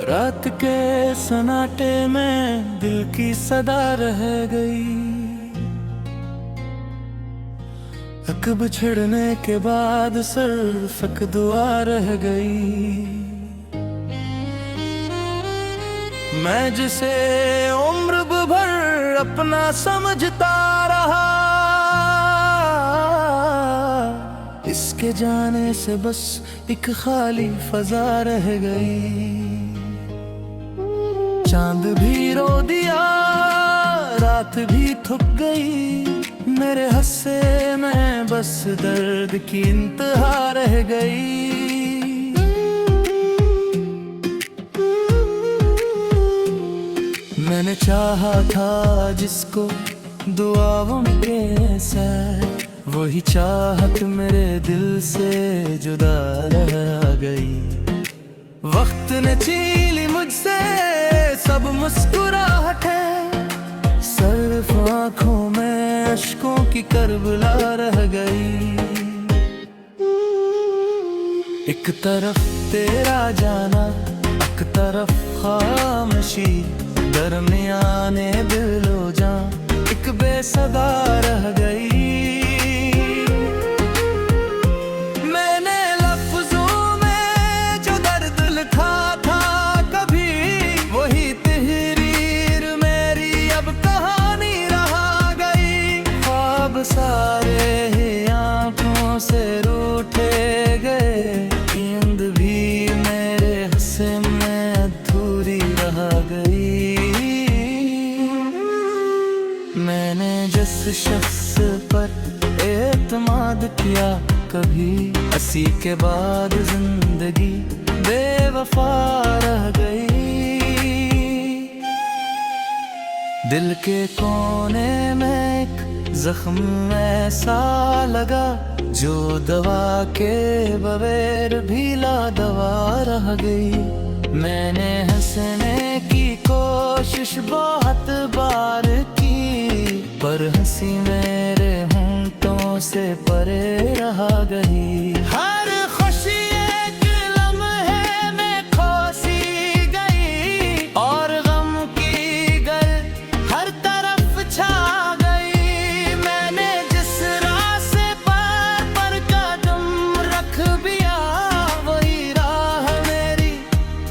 रात के सन्नाटे में दिल की सदा रह गई। एक बिछड़ने के बाद सिर्फ एक दुआ रह गई। मैं जिसे उम्र भर अपना समझता रहा, इसके जाने से बस एक खाली फजा रह गई। चांद भी रो दिया, रात भी थक गई। मेरे हंसे में बस दर्द की इंतहा रह गई। मैंने चाहा था जिसको दुआओं के साथ, वही चाहत मेरे दिल से जुदा रह गई। वक्त ने छीन ली मुझसे सब मुस्कुराहटें, सिर्फ आंखों में अश्कों की करबला रह गई। एक तरफ तेरा जाना, एक तरफ खामोशी, दरमियाने दिलो जां एक बेसदा रह गई। मैंने लफ्जों में जो दर्द लिखा था कभी, वही तहरीर मेरी अब कहानी रह गई। ख्वाब सारे ही आंखों से रूठे गए, नींद भी मेरे हिस्से में अधूरी रह गई। मैंने जिस शख्स पर एतमाद किया कभी, हंसी के बाद जिंदगी बेवफा रह गई। दिल के कोने में एक जख्म ऐसा लगा, जो दवा के बगैर भी लादवा रह गई। मैंने हंसने की कोशिश बहुत बार की, पर हंसी मेरे होंठों से परे रह गई। हर खुशी एक लम्हे में खोसी गई, और गम की गल हर तरफ छा गई। मैंने जिस रास्ते पर कदम रख दिया, वही राह मेरी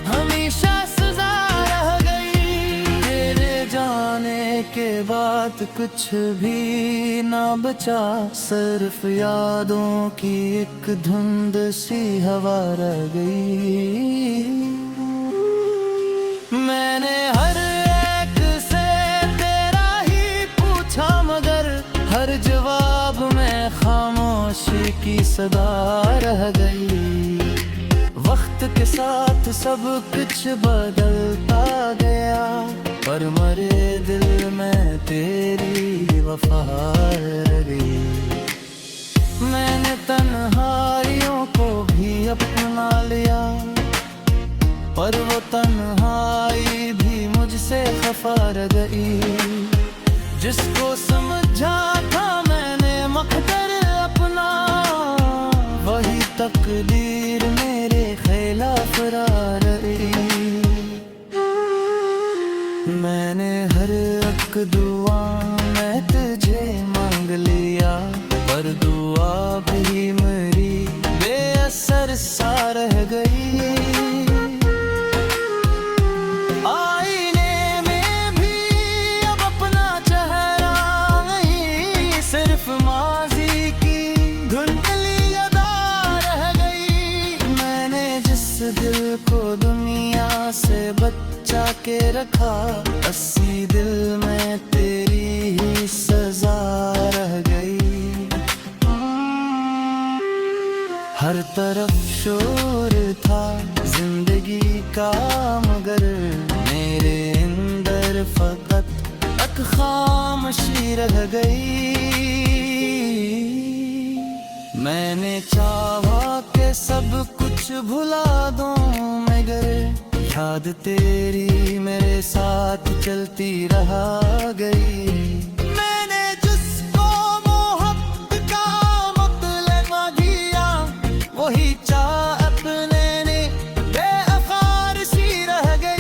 हमेशा सजा रह गई। तेरे जाने के बाद कुछ भी ना बचा, सिर्फ यादों की एक धुंध सी हवा रह गई। मैंने हर एक से तेरा ही पूछा, मगर हर जवाब में खामोशी की सदा रह गई। वक्त के साथ सब कुछ बदलता गया, पर मरे दिल में तेरी वफा रह गई। मैंने तन्हाइयों को भी अपना लिया, पर वो तन्हाई भी मुझसे खफा रह गई। जिसको समझा था मैंने मकदर अपना, वही तकदीर मेरे खिलाफ रही। मैंने हर एक दुआ में तुझे मांग लिया, पर दुआ भी मेरी बेअसर सा रह गई। आईने में भी अब अपना चेहरा नहीं, सिर्फ माजी की धुंधली अदा रह गई। मैंने जिस दिल को दुनिया से बचा के रखा, 80 दिल में तेरी ही सजा रह गई। हर तरफ शोर था जिंदगी का, मगर मेरे अंदर फकत एक खामोशी रह गई। मैंने चाहा कि सब कुछ भुला दूं, मगर याद तेरी मेरे साथ चलती रह गई। मैंने जिसको मोहब्बत का मतलब दिया, वही चाह अपने ने बेअकार सी रह गई।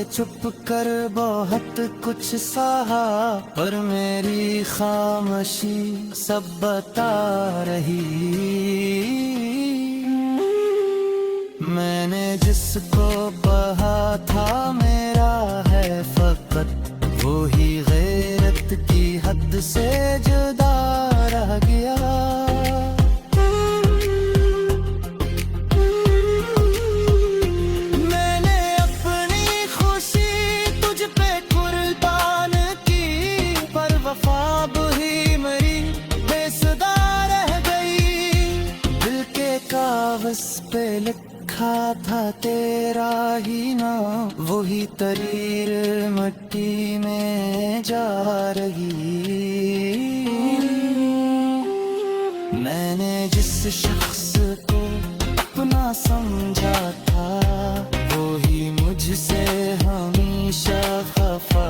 चुप कर बहुत कुछ सहा, पर मेरी खामोशी सब बता रही। मैंने जिसको बहा था मेरा है फकत, वो ही गैरत की हद से जुदा रह गया। मैंने अपनी खुशी तुझ पे कुर्बान की, पर वफा ही मेरी बेसुदा रह गई। दिल के कागज पे लिखा था तेरा ही नाम, वही तरीर मिट्टी में जा रही। मैंने जिस शख्स को अपना समझा था, वो ही मुझसे हमेशा खफा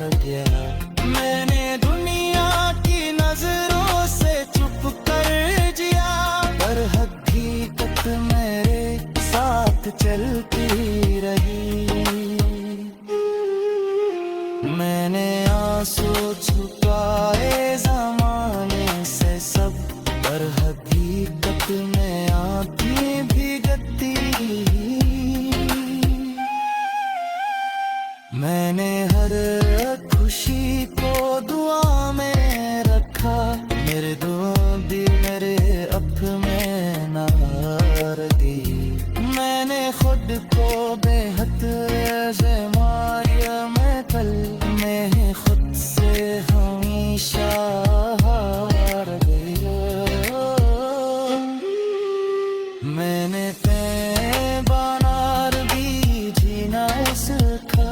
रह गया। मैंने दुनिया की नजरों से चुप कर जिया, पर हकीकत मेरे साथ चलती रही। मैंने आंसू छुपाए ज़माने से सब, पर हकीकत में आँखें भीगती। मैंने हर खुशी को दुआ में रखा, मेरे दुआ भी मेरे अप में नार दी। मैंने खुद को बेहद ज़माया, मैं कल में खुद से हमेशा हार गया। मैंने बानार भी जीना सीखा,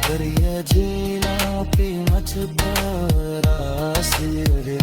कर ये जीना भी मुझ पर आसिर।